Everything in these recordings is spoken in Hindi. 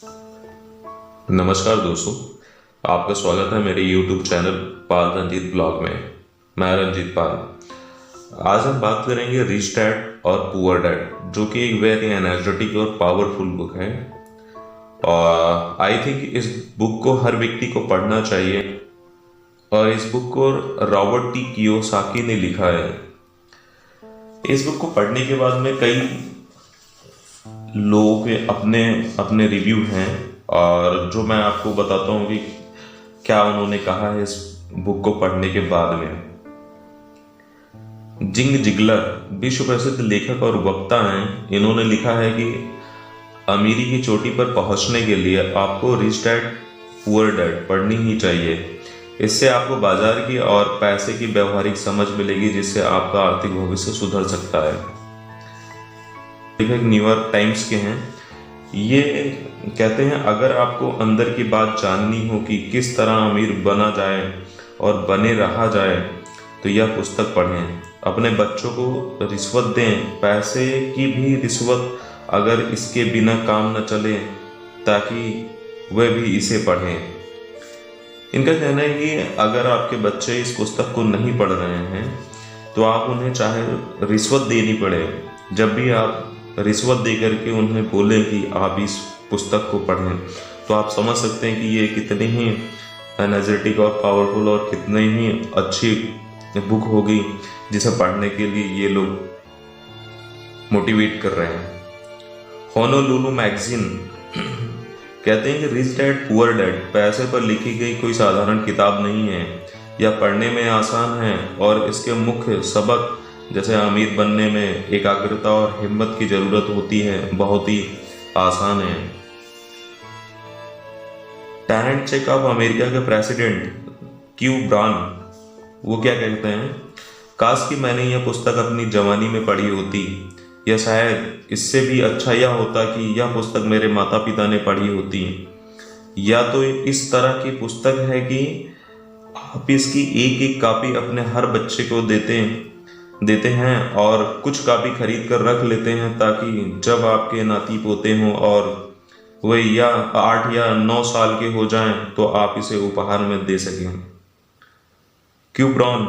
नमस्कार दोस्तों, आपका स्वागत है मेरे YouTube चैनल पाल रंजीत ब्लॉग में। मैं रंजीत पाल। आज हम बात करेंगे रिच डैड और पुअर डैड, जो कि एक वेरी एनर्जेटिक और पावरफुल बुक है। और आई थिंक इस बुक को हर व्यक्ति को पढ़ना चाहिए। और इस बुक को रॉबर्ट टी कियोसाकी ने लिखा है। इस बुक को पढ़ने के बाद में कई लोगों के अपने अपने रिव्यू हैं, और जो मैं आपको बताता हूँ कि क्या उन्होंने कहा है इस बुक को पढ़ने के बाद में। जिंग जिगलर विश्व प्रसिद्ध लेखक और वक्ता हैं। इन्होंने लिखा है कि अमीरी की चोटी पर पहुंचने के लिए आपको रिच डैड पुअर डैड पढ़नी ही चाहिए। इससे आपको बाजार की और पैसे की व्यवहारिक समझ मिलेगी, जिससे आपका आर्थिक भविष्य सुधर सकता है। लेखक न्यूयॉर्क टाइम्स के हैं। ये कहते हैं, अगर आपको अंदर की बात जाननी हो कि किस तरह अमीर बना जाए और बने रहा जाए, तो यह पुस्तक पढ़ें। अपने बच्चों को रिश्वत दें, पैसे की भी रिश्वत, अगर इसके बिना काम न चले, ताकि वह भी इसे पढ़ें। इनका कहना है कि अगर आपके बच्चे इस पुस्तक को नहीं पढ़ रहे हैं, तो आप उन्हें चाहे रिश्वत देनी पड़े, जब भी आप रिश्वत दे करके उन्हें बोले कि आप इस पुस्तक को पढ़ें, तो आप समझ सकते हैं कि ये कितनी ही एनर्जेटिक और पावरफुल और कितनी ही अच्छी बुक होगी, जिसे पढ़ने के लिए ये लोग मोटिवेट कर रहे हैं। होनोलुलु मैगजीन कहते हैं कि रिच डैड पुअर डैड पैसे पर लिखी गई कोई साधारण किताब नहीं है। यह पढ़ने में आसान है और इसके मुख्य सबक, जैसे अमीर बनने में एकाग्रता और हिम्मत की जरूरत होती है, बहुत ही आसान है। टैरेंट चेकअप अमेरिका के प्रेसिडेंट क्यू ब्रान वो क्या कहते हैं, काश कि मैंने यह पुस्तक अपनी जवानी में पढ़ी होती, या शायद इससे भी अच्छा यह होता कि यह पुस्तक मेरे माता पिता ने पढ़ी होती। या तो इस तरह की पुस्तक है कि आप इसकी एक एक कॉपी अपने हर बच्चे को देते हैं और कुछ कॉपी खरीद कर रख लेते हैं, ताकि जब आपके नाती पोते हों और वे या 8 या 9 साल के हो जाएं, तो आप इसे उपहार में दे सकें। क्यू ब्राउन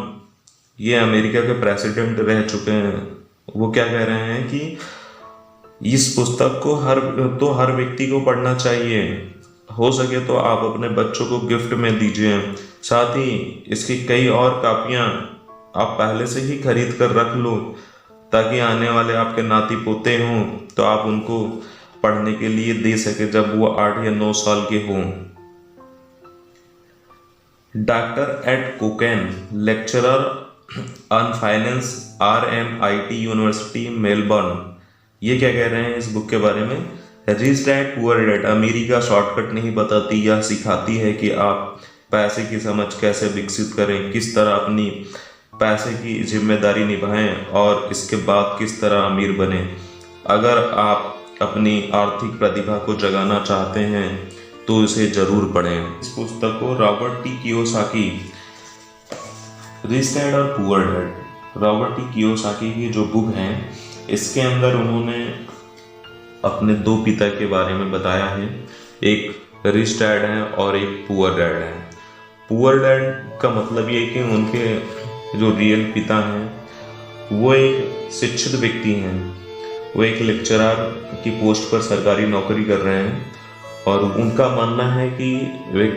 ये अमेरिका के प्रेसिडेंट रह चुके हैं। वो क्या कह रहे हैं कि इस पुस्तक को हर व्यक्ति को पढ़ना चाहिए। हो सके तो आप अपने बच्चों को गिफ्ट में दीजिए। साथ ही इसकी कई और कापियां आप पहले से ही खरीद कर रख लो, ताकि आने वाले आपके नाती पोते हों तो आप उनको पढ़ने के लिए दे सके जब वो 8 या 9 साल के हों। डॉक्टर एड कोकेन, lecturer on finance, RMIT university Melbourne, ये क्या कह रहे हैं इस बुक के बारे में। रिच डैड पुअर डैड अमीरी का शॉर्टकट नहीं बताती, यह सिखाती है कि आप पैसे की समझ कैसे विकसित करें, किस तरह अपनी पैसे की जिम्मेदारी निभाएं और इसके बाद किस तरह अमीर बने। अगर आप अपनी आर्थिक प्रतिभा को जगाना चाहते हैं तो इसे जरूर पढ़ें। इस पुस्तक को Robert T Kiyosaki, rich dad और poor dad, Robert T Kiyosaki की जो बुक है, इसके अंदर उन्होंने अपने 2 पिता के बारे में बताया है। एक रिच डैड है और एक पुअर डैड है। पुअर डैड का मतलब ये है कि उनके जो रियल पिता हैं वो एक शिक्षित व्यक्ति हैं। वो एक लेक्चरर की पोस्ट पर सरकारी नौकरी कर रहे हैं, और उनका मानना है कि वे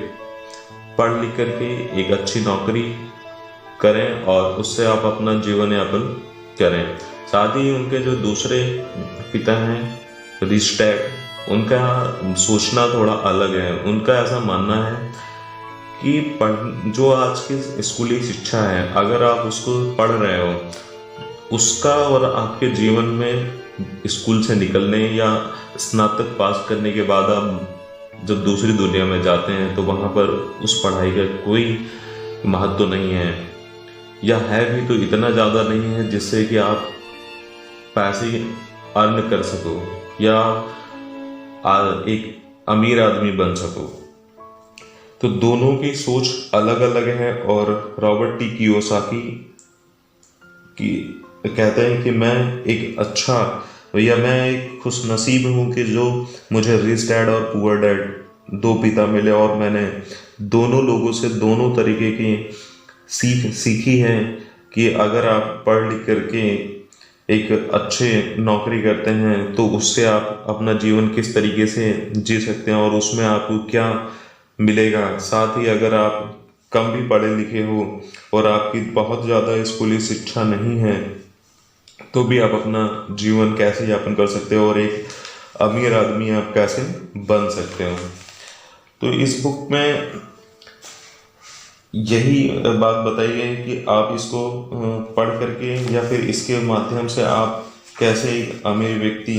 पढ़ लिख करके एक अच्छी नौकरी करें और उससे आप अपना जीवन यापन करें। साथ ही उनके जो दूसरे पिता हैं रिच डैड, उनका सोचना थोड़ा अलग है। उनका ऐसा मानना है कि जो आज की स्कूली शिक्षा है, अगर आप उसको पढ़ रहे हो, उसका और आपके जीवन में स्कूल से निकलने या स्नातक पास करने के बाद आप जब दूसरी दुनिया में जाते हैं, तो वहाँ पर उस पढ़ाई का कोई महत्व नहीं है, या है भी तो इतना ज़्यादा नहीं है जिससे कि आप पैसे अर्न कर सको या एक अमीर आदमी बन सको। तो दोनों की सोच अलग अलग है। और रॉबर्ट टी कियोसाकी की कहते हैं कि मैं एक अच्छा भैया मैं एक खुशनसीब हूँ कि जो मुझे रिच डैड और पुअर डैड दो पिता मिले, और मैंने दोनों लोगों से दोनों तरीके की सीख सीखी है कि अगर आप पढ़ लिख करके एक अच्छे नौकरी करते हैं तो उससे आप अपना जीवन किस तरीके से जी सकते हैं और उसमें आपको क्या मिलेगा। साथ ही अगर आप कम भी पढ़े लिखे हो और आपकी बहुत ज़्यादा स्कूली शिक्षा नहीं है तो भी आप अपना जीवन कैसे यापन कर सकते हो और एक अमीर आदमी आप कैसे बन सकते हो। तो इस बुक में यही बात बताई गई है कि आप इसको पढ़ करके या फिर इसके माध्यम से आप कैसे एक अमीर व्यक्ति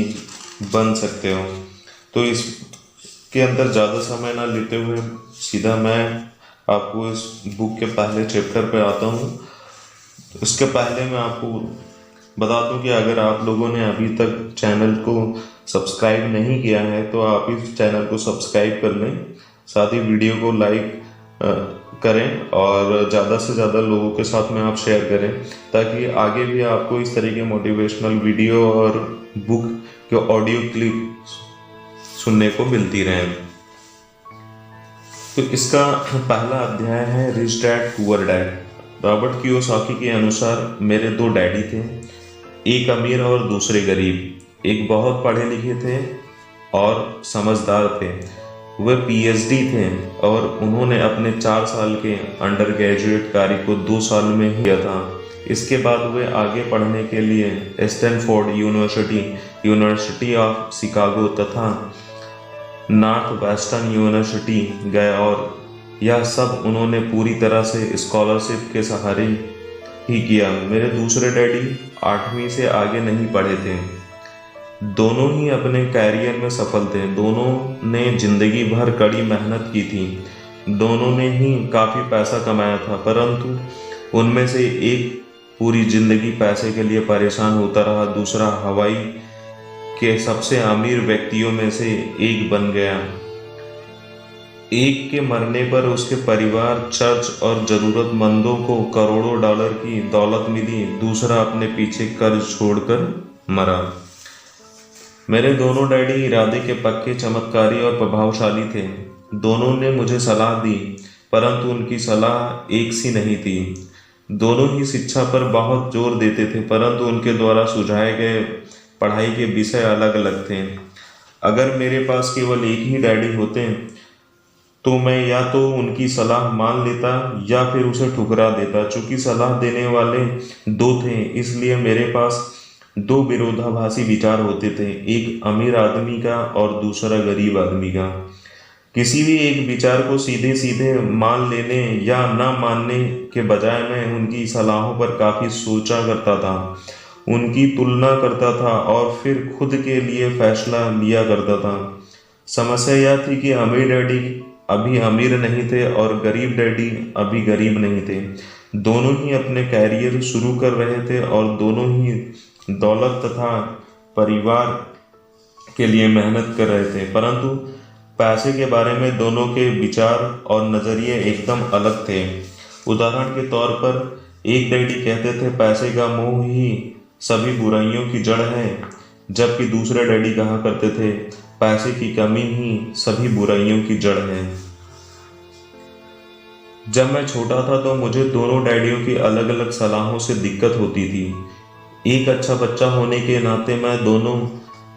बन सकते हो। तो इसके अंदर ज़्यादा समय ना लेते हुए सीधा मैं आपको इस बुक के पहले चैप्टर पे आता हूँ। उसके पहले मैं आपको बता दूं कि अगर आप लोगों ने अभी तक चैनल को सब्सक्राइब नहीं किया है तो आप इस चैनल को सब्सक्राइब कर लें, साथ ही वीडियो को लाइक करें और ज़्यादा से ज़्यादा लोगों के साथ में आप शेयर करें ताकि आगे भी आपको इस तरह के मोटिवेशनल वीडियो और बुक के ऑडियो क्लिप सुनने को मिलती रहे। तो इसका पहला अध्याय है rich dad poor dad. Robert Kiyosaki के अनुसार मेरे दो डैडी थे, एक अमीर और दूसरे गरीब। एक बहुत पढ़े लिखे थे और समझदार थे, वे पीएचडी थे और उन्होंने अपने 4 साल के अंडर ग्रेजुएट कार्य को 2 साल में ही किया था। इसके बाद वे आगे पढ़ने के लिए Stanford university, university of Chicago तथा नॉर्थ वेस्टर्न यूनिवर्सिटी गए और यह सब उन्होंने पूरी तरह से स्कॉलरशिप के सहारे ही किया। मेरे दूसरे डैडी 8वीं से आगे नहीं पढ़े थे, दोनों ही अपने कैरियर में सफल थे, दोनों ने जिंदगी भर कड़ी मेहनत की थी, दोनों ने ही काफ़ी पैसा कमाया था, परंतु उनमें से एक पूरी जिंदगी पैसे के लिए परेशान होता रहा, दूसरा हवाई के सबसे अमीर व्यक्तियों में से एक बन गया। एक के मरने पर उसके परिवार, चर्च और जरूरतमंदों को करोड़ों डॉलर की दौलत मिली, दूसरा अपने पीछे कर्ज छोड़कर मरा। मेरे दोनों डैडी इरादे के पक्के, चमत्कारी और प्रभावशाली थे। दोनों ने मुझे सलाह दी, परंतु उनकी सलाह एक सी नहीं थी। दोनों ही शिक्षा पर बहुत जोर देते थे, परंतु उनके द्वारा सुझाए गए पढ़ाई के विषय अलग अलग थे। अगर मेरे पास केवल एक ही डैडी होते तो मैं या तो उनकी सलाह मान लेता या फिर उसे ठुकरा देता। चूंकि सलाह देने वाले दो थे, इसलिए मेरे पास दो विरोधाभासी विचार होते थे, एक अमीर आदमी का और दूसरा गरीब आदमी का। किसी भी एक विचार को सीधे सीधे मान लेने या न मानने के बजाय मैं उनकी सलाहों पर काफ़ी सोचा करता था, उनकी तुलना करता था और फिर खुद के लिए फैसला लिया करता था। समस्या यह थी कि अमीर डैडी अभी अमीर नहीं थे और गरीब डैडी अभी गरीब नहीं थे। दोनों ही अपने कैरियर शुरू कर रहे थे और दोनों ही दौलत तथा परिवार के लिए मेहनत कर रहे थे, परंतु पैसे के बारे में दोनों के विचार और नज़रिए एकदम अलग थे। उदाहरण के तौर पर एक डैडी कहते थे पैसे का मोह ही सभी बुराइयों की जड़ है, जबकि दूसरे डैडी कहा करते थे पैसे की कमी ही सभी बुराइयों की जड़ है। जब मैं छोटा था तो मुझे दोनों डैडियों की अलग अलग सलाहों से दिक्कत होती थी। एक अच्छा बच्चा होने के नाते मैं दोनों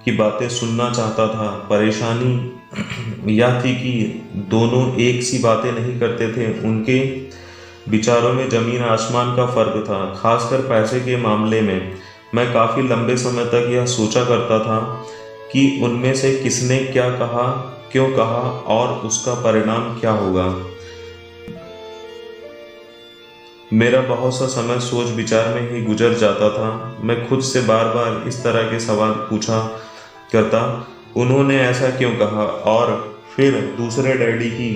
की बातें सुनना चाहता था। परेशानी यह थी कि दोनों एक सी बातें नहीं करते थे, उनके विचारों में जमीन आसमान का फर्क था। खासकर पैसे के मामले में मैं काफ़ी लंबे समय तक यह सोचा करता था कि उनमें से किसने क्या कहा, क्यों कहा और उसका परिणाम क्या होगा। मेरा बहुत सा समय सोच विचार में ही गुजर जाता था। मैं खुद से बार बार इस तरह के सवाल पूछा करता, उन्होंने ऐसा क्यों कहा, और फिर दूसरे डैडी की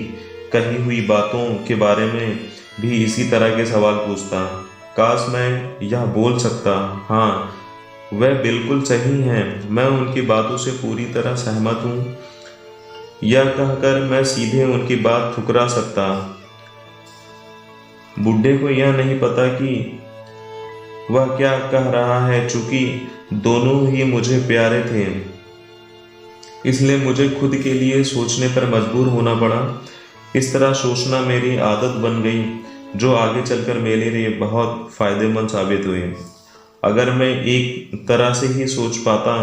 कही हुई बातों के बारे में भी इसी तरह के सवाल पूछता। काश मैं यह बोल सकता, हाँ वह बिल्कुल सही हैं, मैं उनकी बातों से पूरी तरह सहमत हूँ। यह कहकर मैं सीधे उनकी बात ठुकरा सकता। बुढ़े को यह नहीं पता कि वह क्या कह रहा है। चूंकि दोनों ही मुझे प्यारे थे, इसलिए मुझे खुद के लिए सोचने पर मजबूर होना पड़ा। इस तरह सोचना मेरी आदत बन गई, जो आगे चलकर मेरे लिए बहुत फायदेमंद साबित हुई। अगर मैं एक तरह से ही सोच पाता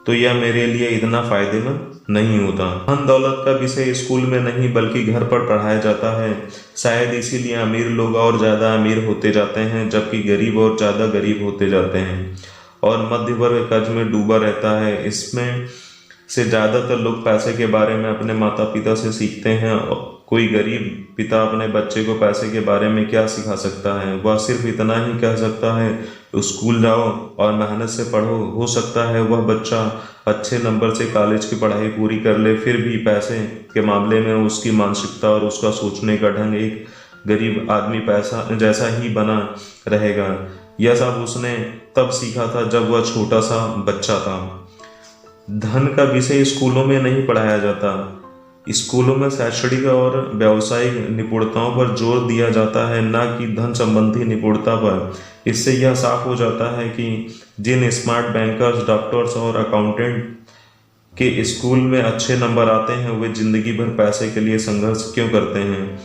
तो यह मेरे लिए इतना फायदेमंद नहीं होता। धन दौलत का विषय स्कूल में नहीं बल्कि घर पर पढ़ाया जाता है। शायद इसीलिए अमीर लोग और ज़्यादा अमीर होते जाते हैं, जबकि गरीब और ज़्यादा गरीब होते जाते हैं, और मध्य वर्ग कर्ज में डूबा रहता है। इसमें से ज़्यादातर लोग पैसे के बारे में अपने माता पिता से सीखते हैं। कोई गरीब पिता अपने बच्चे को पैसे के बारे में क्या सिखा सकता है? वह सिर्फ इतना ही कह सकता है, स्कूल जाओ और मेहनत से पढ़ो। हो सकता है वह बच्चा अच्छे नंबर से कॉलेज की पढ़ाई पूरी कर ले, फिर भी पैसे के मामले में उसकी मानसिकता और उसका सोचने का ढंग एक गरीब आदमी पैसा जैसा ही बना रहेगा। यह सब उसने तब सीखा था जब वह छोटा सा बच्चा था। धन का विषय स्कूलों में नहीं पढ़ाया जाता। स्कूलों में शैक्षणिक और व्यावसायिक निपुणताओं पर जोर दिया जाता है, न कि धन संबंधी निपुणता पर। इससे यह साफ हो जाता है कि जिन स्मार्ट बैंकर्स, डॉक्टर्स और अकाउंटेंट के स्कूल में अच्छे नंबर आते हैं, वे जिंदगी भर पैसे के लिए संघर्ष क्यों करते हैं।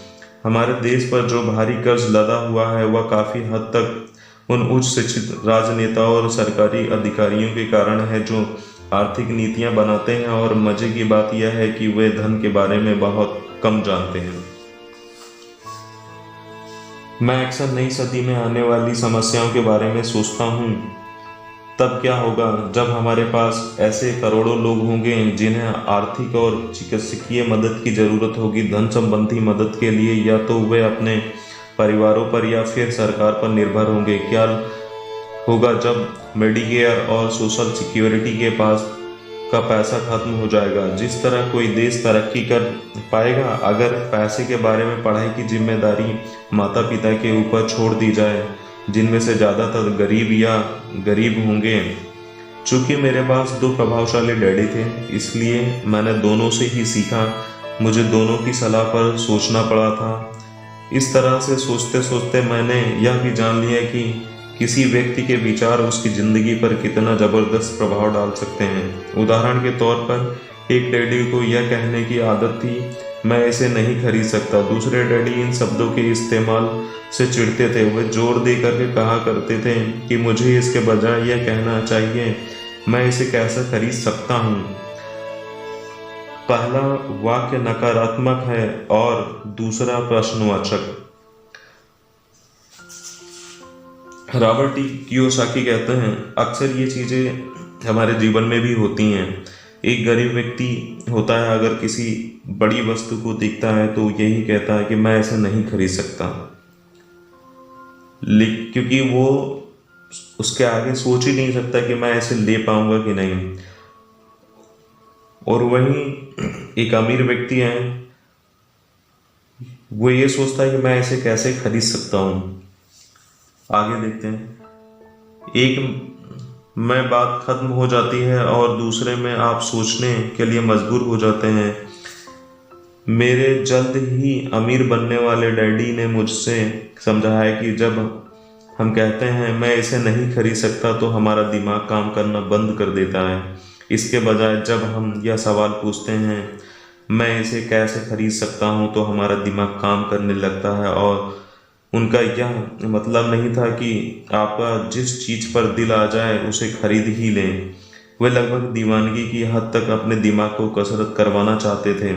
हमारे देश पर जो भारी कर्ज लदा हुआ है, वह काफ़ी हद तक उन उच्च शिक्षित राजनेताओं और सरकारी अधिकारियों के कारण है जो आर्थिक नीतियां बनाते हैं। और मजे की बात यह है कि वे धन के बारे में बहुत कम जानते हैं। मैं अक्सर नई सदी में आने वाली समस्याओं के बारे में सोचता हूँ। तब क्या होगा जब हमारे पास ऐसे करोड़ों लोग होंगे जिन्हें आर्थिक और चिकित्सकीय मदद की ज़रूरत होगी। धन संबंधी मदद के लिए या तो वे अपने परिवारों पर या फिर सरकार पर निर्भर होंगे। क्या होगा जब मेडिकेयर और सोशल सिक्योरिटी के पास का पैसा खत्म हो जाएगा? जिस तरह कोई देश तरक्की कर पाएगा अगर पैसे के बारे में पढ़ाई की जिम्मेदारी माता पिता के ऊपर छोड़ दी जाए, जिनमें से ज़्यादातर गरीब होंगे। चूँकि मेरे पास दो प्रभावशाली डैडी थे, इसलिए मैंने दोनों से ही सीखा। मुझे दोनों की सलाह पर सोचना पड़ा था। इस तरह से सोचते सोचते मैंने यह भी जान लिया कि किसी व्यक्ति के विचार उसकी ज़िंदगी पर कितना ज़बरदस्त प्रभाव डाल सकते हैं। उदाहरण के तौर पर एक डैडी को यह कहने की आदत थी, मैं इसे नहीं खरीद सकता। दूसरे डैडी इन शब्दों के इस्तेमाल से चिढ़ते थे। वे जोर दे करके कहा करते थे कि मुझे इसके बजाय यह कहना चाहिए, मैं इसे कैसे खरीद सकता हूँ। पहला वाक्य नकारात्मक है और दूसरा प्रश्नवाचक। रॉबर्ट टी कियोसाकी कहते हैं, अक्सर ये चीज़ें हमारे जीवन में भी होती हैं। एक गरीब व्यक्ति होता है, अगर किसी बड़ी वस्तु को देखता है तो यही कहता है कि मैं इसे नहीं खरीद सकता, क्योंकि वो उसके आगे सोच ही नहीं सकता कि मैं इसे ले पाऊंगा कि नहीं। और वहीं एक अमीर व्यक्ति है, वो ये सोचता है कि मैं इसे कैसे खरीद सकता हूँ। आगे देखते हैं। एक में बात खत्म हो जाती है और दूसरे में आप सोचने के लिए मजबूर हो जाते हैं। मेरे जल्द ही अमीर बनने वाले डैडी ने मुझसे समझाया कि जब हम कहते हैं मैं इसे नहीं खरीद सकता तो हमारा दिमाग काम करना बंद कर देता है। इसके बजाय जब हम यह सवाल पूछते हैं मैं इसे कैसे खरीद सकता हूँ, तो हमारा दिमाग काम करने लगता है। और उनका यह मतलब नहीं था कि आपका जिस चीज़ पर दिल आ जाए उसे खरीद ही लें। वे लगभग दीवानगी की हद तक अपने दिमाग को कसरत करवाना चाहते थे,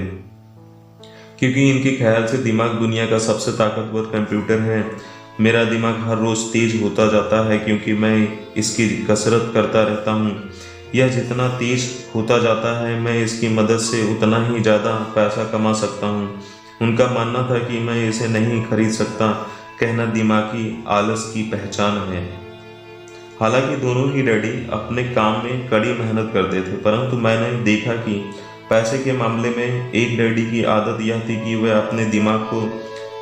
क्योंकि इनके ख्याल से दिमाग दुनिया का सबसे ताकतवर कंप्यूटर है। मेरा दिमाग हर रोज़ तेज होता जाता है क्योंकि मैं इसकी कसरत करता रहता हूँ। यह जितना तेज होता जाता है मैं इसकी मदद से उतना ही ज़्यादा पैसा कमा सकता हूँ। उनका मानना था कि मैं इसे नहीं खरीद सकता कहना दिमागी आलस की पहचान है। हालांकि दोनों ही डैडी अपने काम में कड़ी मेहनत करते थे, परंतु मैंने देखा कि पैसे के मामले में एक डैडी की आदत यह थी कि वह अपने दिमाग को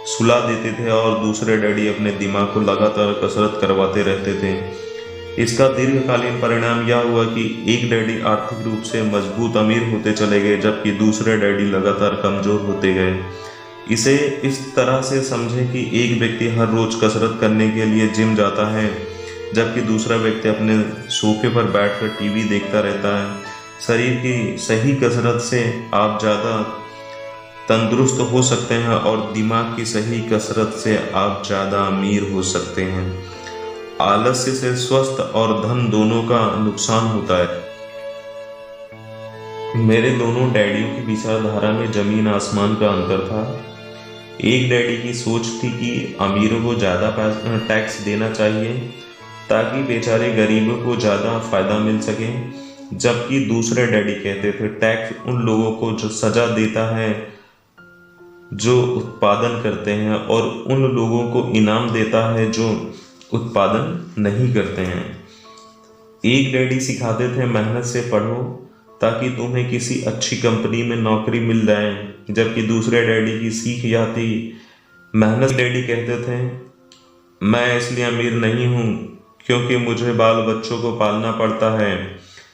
सुला देते थे और दूसरे डैडी अपने दिमाग को लगातार कसरत करवाते रहते थे। इसका दीर्घकालीन परिणाम यह हुआ कि एक डैडी आर्थिक रूप से मजबूत अमीर होते चले गए, जबकि दूसरे डैडी लगातार कमजोर होते गए। इसे इस तरह से समझें कि एक व्यक्ति हर रोज कसरत करने के लिए जिम जाता है, जबकि दूसरा व्यक्ति अपने सोफे पर बैठकर टीवी देखता रहता है। शरीर की सही कसरत से आप ज़्यादा तंदुरुस्त हो सकते हैं और दिमाग की सही कसरत से आप ज़्यादा अमीर हो सकते हैं। आलस्य से स्वस्थ और धन दोनों का नुकसान होता है। मेरे दोनों डैडियों की विचारधारा में जमीन आसमान का अंतर था। एक डैडी की सोच थी कि अमीरों को ज़्यादा टैक्स देना चाहिए ताकि बेचारे गरीबों को ज़्यादा फायदा मिल सके, जबकि दूसरे डैडी कहते थे टैक्स उन लोगों को जो सजा देता है जो उत्पादन करते हैं और उन लोगों को इनाम देता है जो उत्पादन नहीं करते हैं। एक डैडी सिखाते थे मेहनत से पढ़ो ताकि तुम्हें किसी अच्छी कंपनी में नौकरी मिल जाए, जबकि दूसरे डैडी की सीख यह थी मेहनत। डैडी कहते थे मैं इसलिए अमीर नहीं हूँ क्योंकि मुझे बाल बच्चों को पालना पड़ता है।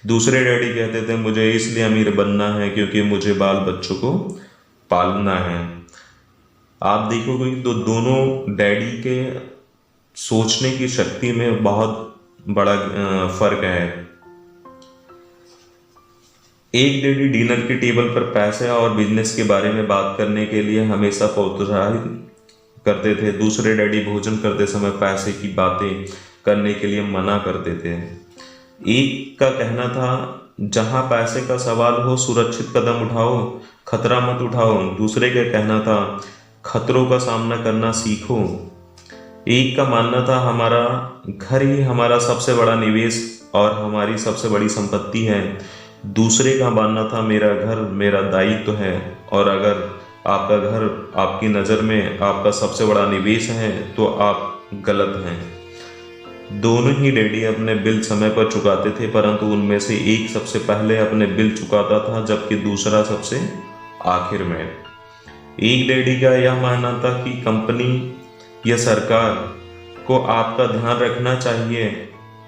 दूसरे डैडी कहते थे मुझे इसलिए अमीर बनना है क्योंकि मुझे बाल बच्चों को पालना है। आप देखोगे तो दोनों डैडी के सोचने की शक्ति में बहुत बड़ा फर्क है। एक डैडी डिनर की टेबल पर पैसे और बिजनेस के बारे में बात करने के लिए हमेशा प्रोत्साहित करते थे। दूसरे डैडी भोजन करते समय पैसे की बातें करने के लिए मना करते थे। एक का कहना था जहां पैसे का सवाल हो सुरक्षित कदम उठाओ, खतरा मत उठाओ। दूसरे का कहना था खतरों का सामना करना सीखो। एक का मानना था हमारा घर ही हमारा सबसे बड़ा निवेश और हमारी सबसे बड़ी संपत्ति है। दूसरे का मानना था मेरा घर मेरा दायित्व है, और अगर आपका घर आपकी नज़र में आपका सबसे बड़ा निवेश है तो आप गलत हैं। दोनों ही डैडी अपने बिल समय पर चुकाते थे, परंतु उनमें से एक सबसे पहले अपने बिल चुकाता था जबकि दूसरा सबसे आखिर में। एक डैडी का यह मानना था कि कंपनी या सरकार को आपका ध्यान रखना चाहिए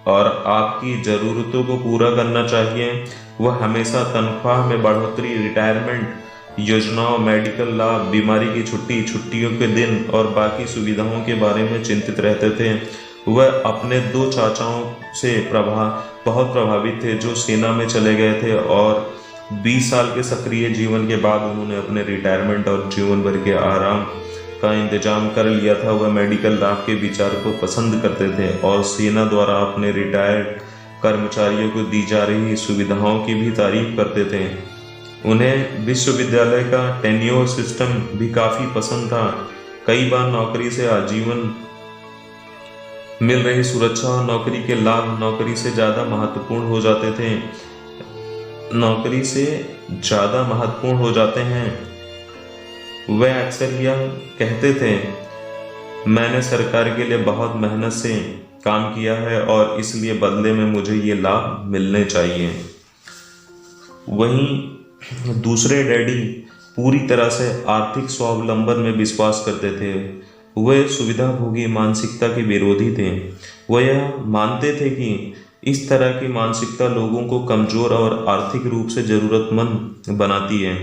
और आपकी ज़रूरतों को पूरा करना चाहिए। वह हमेशा तनख्वाह में बढ़ोतरी, रिटायरमेंट योजनाओं, मेडिकल लाभ, बीमारी की छुट्टी, छुट्टियों के दिन और बाकी सुविधाओं के बारे में चिंतित रहते थे। वह अपने दो चाचाओं से बहुत प्रभावित थे जो सेना में चले गए थे और 20 साल के सक्रिय जीवन के बाद उन्होंने अपने रिटायरमेंट और जीवन भर के आराम का इंतजाम कर लिया था। वह मेडिकल लाभ के विचार को पसंद करते थे और सेना द्वारा अपने रिटायर्ड कर्मचारियों को दी जा रही सुविधाओं की भी तारीफ करते थे। उन्हें विश्वविद्यालय का टेन्योर सिस्टम भी काफ़ी पसंद था। कई बार नौकरी से आजीवन मिल रही सुरक्षा और नौकरी के लाभ नौकरी से ज़्यादा महत्वपूर्ण हो जाते थे। नौकरी से ज़्यादा महत्वपूर्ण हो जाते हैं। वह अक्सर यह कहते थे मैंने सरकार के लिए बहुत मेहनत से काम किया है और इसलिए बदले में मुझे ये लाभ मिलने चाहिए। वहीं दूसरे डैडी पूरी तरह से आर्थिक स्वावलंबन में विश्वास करते थे। वे सुविधाभोगी मानसिकता के विरोधी थे। वह यह मानते थे कि इस तरह की मानसिकता लोगों को कमज़ोर और आर्थिक रूप से ज़रूरतमंद बनाती है।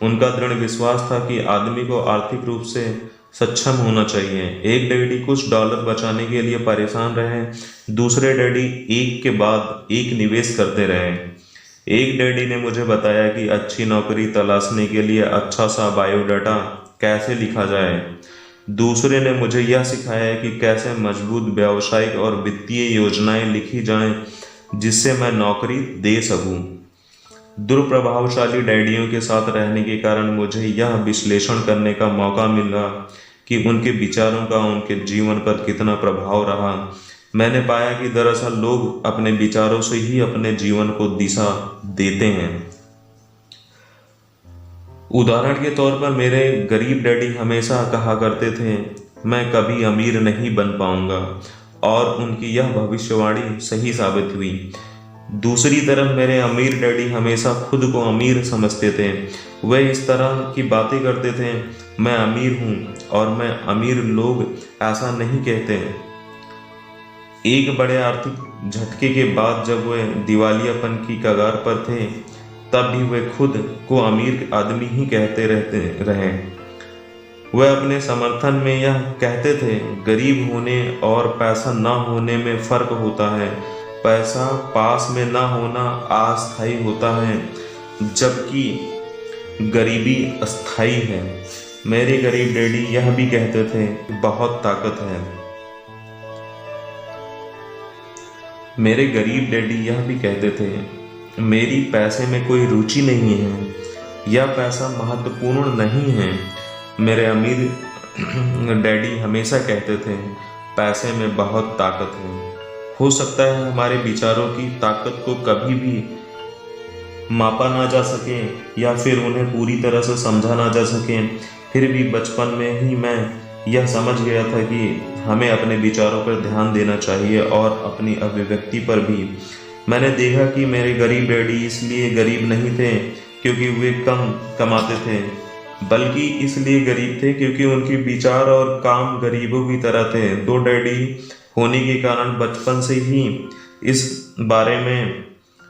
उनका दृढ़ विश्वास था कि आदमी को आर्थिक रूप से सक्षम होना चाहिए। एक डैडी कुछ डॉलर बचाने के लिए परेशान रहे, दूसरे डैडी एक के बाद एक निवेश करते रहे। एक डैडी ने मुझे बताया कि अच्छी नौकरी तलाशने के लिए अच्छा सा बायोडाटा कैसे लिखा जाए। दूसरे ने मुझे यह सिखाया कि कैसे मजबूत व्यावसायिक और वित्तीय योजनाएं लिखी जाएं जिससे मैं नौकरी दे सकूं। दुर्प्रभावशाली डैडियों के साथ रहने के कारण मुझे यह विश्लेषण करने का मौका मिला कि उनके विचारों का उनके जीवन पर कितना प्रभाव रहा। मैंने पाया कि दरअसल लोग अपने विचारों से ही अपने जीवन को दिशा देते हैं। उदाहरण के तौर पर मेरे गरीब डैडी हमेशा कहा करते थे मैं कभी अमीर नहीं बन पाऊंगा, और उनकी यह भविष्यवाणी सही साबित हुई। दूसरी तरफ मेरे अमीर डैडी हमेशा खुद को अमीर समझते थे। वे इस तरह की बातें करते थे मैं अमीर हूँ और मैं अमीर लोग ऐसा नहीं कहते। एक बड़े आर्थिक झटके के बाद जब वे दिवालियापन की कगार पर थे तब भी वे खुद को अमीर आदमी ही कहते रहे। वह अपने समर्थन में यह कहते थे, गरीब होने और पैसा न होने में फर्क होता है। पैसा पास में न होना अस्थायी होता है, जबकि गरीबी अस्थायी है। मेरे गरीब डैडी यह भी कहते थे, बहुत ताकत है। मेरे गरीब डैडी यह भी कहते थे, मेरी पैसे में कोई रुचि नहीं है, यह पैसा महत्वपूर्ण नहीं है। मेरे अमीर डैडी हमेशा कहते थे, पैसे में बहुत ताकत है। हो सकता है हमारे विचारों की ताकत को कभी भी मापा ना जा सके या फिर उन्हें पूरी तरह से समझा ना जा सके, फिर भी बचपन में ही मैं यह समझ गया था कि हमें अपने विचारों पर ध्यान देना चाहिए और अपनी अभिव्यक्ति पर भी। मैंने देखा कि मेरे गरीब डैडी इसलिए गरीब नहीं थे क्योंकि वे कम कमाते थे, बल्कि इसलिए गरीब थे क्योंकि उनके विचार और काम गरीबों की तरह थे। दो डैडी होने के कारण बचपन से ही इस बारे में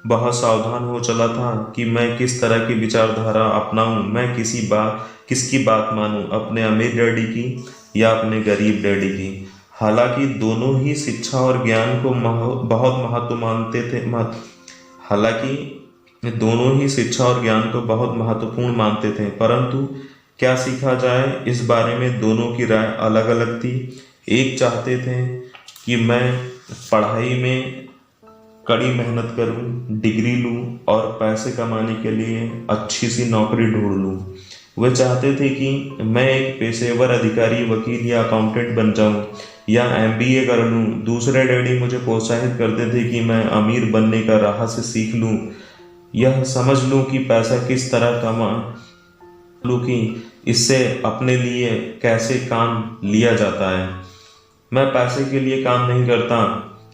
बहुत सावधान हो चला था कि मैं किस तरह की विचारधारा अपनाऊं, मैं किसकी बात मानूं, अपने अमीर डैडी की या अपने गरीब डैडी की। हालांकि दोनों ही शिक्षा और ज्ञान को बहुत महत्व मानते थे बहुत महत्वपूर्ण मानते थे, परंतु क्या सीखा जाए इस बारे में दोनों की राय अलग अलग थी। एक चाहते थे कि मैं पढ़ाई में कड़ी मेहनत करूं, डिग्री लूं और पैसे कमाने के लिए अच्छी सी नौकरी ढूंढ लूं। वे चाहते थे कि मैं एक पेशेवर अधिकारी, वकील या अकाउंटेंट बन जाऊं या MBA कर लूं। दूसरे डैडी मुझे प्रोत्साहित करते थे कि मैं अमीर बनने का राह से सीख लूं, यह समझ लूं कि पैसा किस तरह कमा लूं, कि इससे अपने लिए कैसे काम लिया जाता है। मैं पैसे के लिए काम नहीं करता,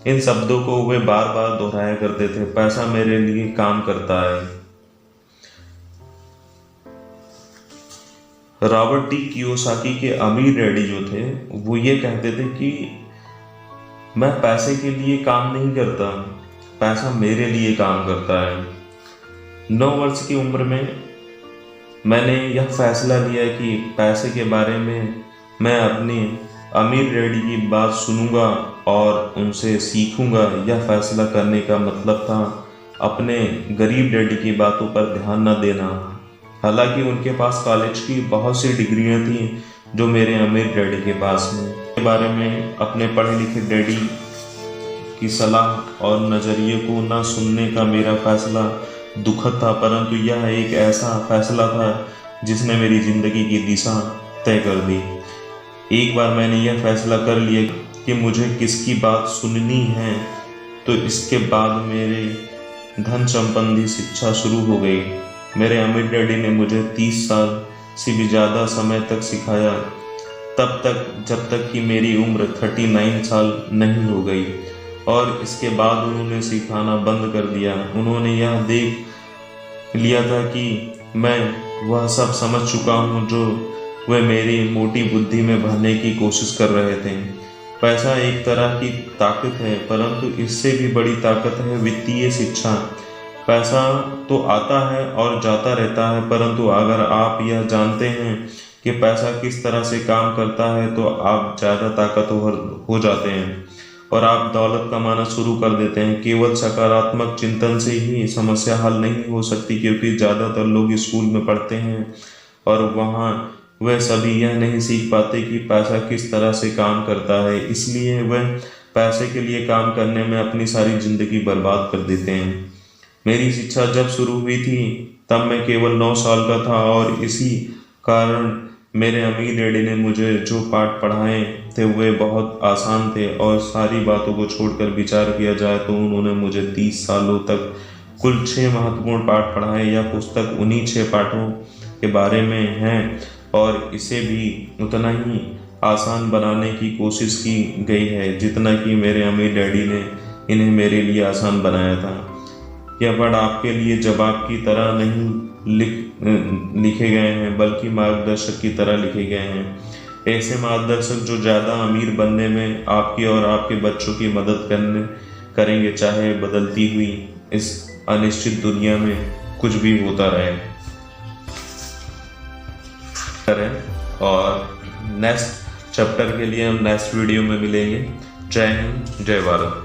इन शब्दों को वे बार बार दोहराया करते थे। पैसा मेरे लिए काम करता है। रॉबर्ट टी कियोसाकी के अमीर डैडी जो थे वो ये कहते थे कि मैं पैसे के लिए काम नहीं करता, पैसा मेरे लिए काम करता है। 9 वर्ष की उम्र में मैंने यह फैसला लिया कि पैसे के बारे में मैं अपने अमीर डैडी की बात सुनूंगा और उनसे सीखूंगा। यह फैसला करने का मतलब था अपने गरीब डैडी की बातों पर ध्यान न देना। हालांकि उनके पास कॉलेज की बहुत सी डिग्रियां थीं जो मेरे अमीर डैडी के पास नहीं। के बारे में अपने पढ़े लिखे डैडी की सलाह और नज़रिए को न सुनने का मेरा फैसला दुखद था, परंतु यह एक ऐसा फैसला था जिसने मेरी ज़िंदगी की दिशा तय कर दी। एक बार मैंने यह फैसला कर लिया कि मुझे किसकी बात सुननी है, तो इसके बाद मेरे धन संबंधी शिक्षा शुरू हो गई। मेरे अमीर डैडी ने मुझे 30 साल से भी ज़्यादा समय तक सिखाया, तब तक जब तक कि मेरी उम्र 39 साल नहीं हो गई, और इसके बाद उन्होंने सिखाना बंद कर दिया। उन्होंने यह देख लिया था कि मैं वह सब समझ चुका हूँ जो वे मेरी मोटी बुद्धि में भरने की कोशिश कर रहे थे। पैसा एक तरह की ताकत है, परंतु इससे भी बड़ी ताकत है वित्तीय शिक्षा। पैसा तो आता है और जाता रहता है, परंतु अगर आप यह जानते हैं कि पैसा किस तरह से काम करता है तो आप ज़्यादा ताकतवर हो जाते हैं और आप दौलत कमाना शुरू कर देते हैं। केवल सकारात्मक चिंतन से ही समस्या हल नहीं हो सकती, क्योंकि ज़्यादातर लोग स्कूल में पढ़ते हैं और वहाँ वह सभी यह नहीं सीख पाते कि पैसा किस तरह से काम करता है, इसलिए वह पैसे के लिए काम करने में अपनी सारी ज़िंदगी बर्बाद कर देते हैं। मेरी शिक्षा जब शुरू हुई थी तब मैं केवल 9 साल का था, और इसी कारण मेरे अमीर डैडी ने मुझे जो पाठ पढ़ाए थे वे बहुत आसान थे, और सारी बातों को छोड़कर विचार किया जाए तो उन्होंने मुझे 30 सालों तक कुल 6 महत्वपूर्ण पाठ पढ़ाए। यह पुस्तक उन्हीं 6 पाठों के बारे में है और इसे भी उतना ही आसान बनाने की कोशिश की गई है जितना कि मेरे अमीर डैडी ने इन्हें मेरे लिए आसान बनाया था। यह वर्ड आपके लिए जवाब की तरह नहीं लिखे गए हैं, बल्कि मार्गदर्शक की तरह लिखे गए हैं। ऐसे मार्गदर्शक जो ज़्यादा अमीर बनने में आपकी और आपके बच्चों की मदद करेंगे, चाहे बदलती हुई इस अनिश्चित दुनिया में कुछ भी होता रहे। और नेक्स्ट चैप्टर के लिए हम नेक्स्ट वीडियो में मिलेंगे। जय हिंद, जय भारत।